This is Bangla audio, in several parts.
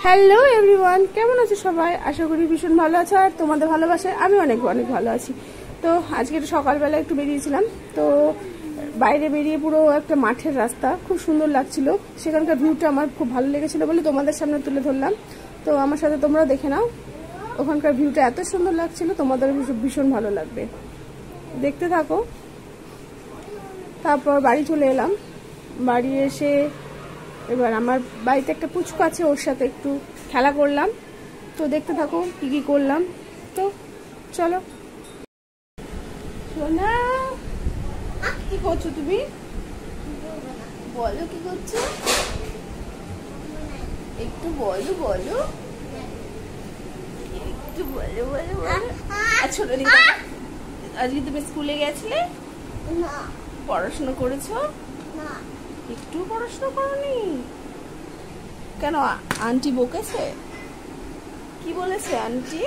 হ্যালো এভরিওয়ান, কেমন আছো সবাই? আশা করি ভীষণ ভালো আছো আর তোমাদের ভালোবাসায় আমি অনেক অনেক ভালো আছি। তো আজকে সকালবেলা একটু বেরিয়েছিলাম, তো বাইরে বেরিয়ে পুরো একটা মাঠের রাস্তা, খুব সুন্দর লাগছিল। সেখানকার ভিউটা আমার খুব ভালো লেগেছিল বলে তোমাদের সামনে তুলে ধরলাম। তো আমার সাথে তোমরাও দেখে নাও, ওখানকার ভিউটা এত সুন্দর লাগছিল, তোমাদের ভীষণ ভালো লাগবে, দেখতে থাকো। তারপর বাড়ি চলে এলাম। বাড়ি এসে এবার আমার বাড়িতে একটা পুচকু আছে, ওর সাথে একটু খেলা করলাম। তো দেখতে থাকো কি কি করলাম। তো চলো। সোনা, কি করছো তুমি? বলো কি করছো, একটু বলো বলো, একটু বলো বলো বলো। আচ্ছা আজকে তুমি স্কুলে গেছিলে? না। পড়াশোনা করেছো? না। একটু পড়াশোনা করোনি কেন? আন্টি বকেছে? কি বলেছে আন্টি?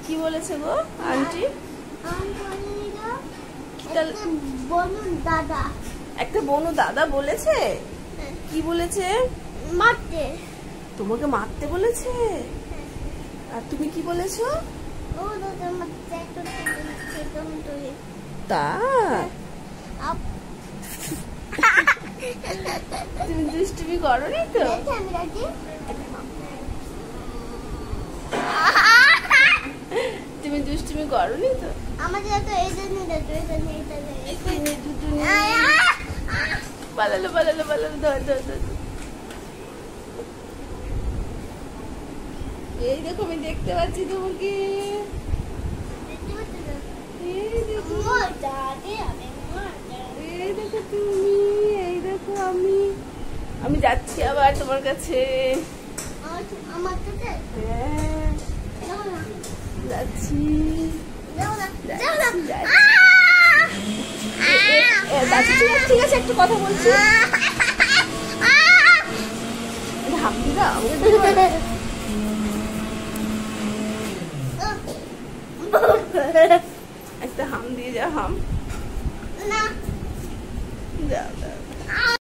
কি বলেছে গো আন্টি? একটা বনু দাদা বলেছে? কি বলেছে? মারতে। তোমাকে মারতে বলেছে? আর তুমি কি বলেছো? ও দাদা মারতে একটা তা তুমি দুষ্টুমি করোনি তো? তুমি দুষ্টুমি করোনি তো? আমাদের তো এই জন্য পালালো পালালো পালালো, ধর ধর ধর। এই দেখো আমি দেখতে পাচ্ছি তোমাকে। এই দেখো তুমি, এই দেখো আমি যাচ্ছি আবার তোমার কাছে। আমার কাছে হ্যাঁ যাচ্ছি। ঠিক আছে, একটু কথা বলছি। হাম দিদা একটা হাম দিয়ে যা, হাম না। দাও দাও।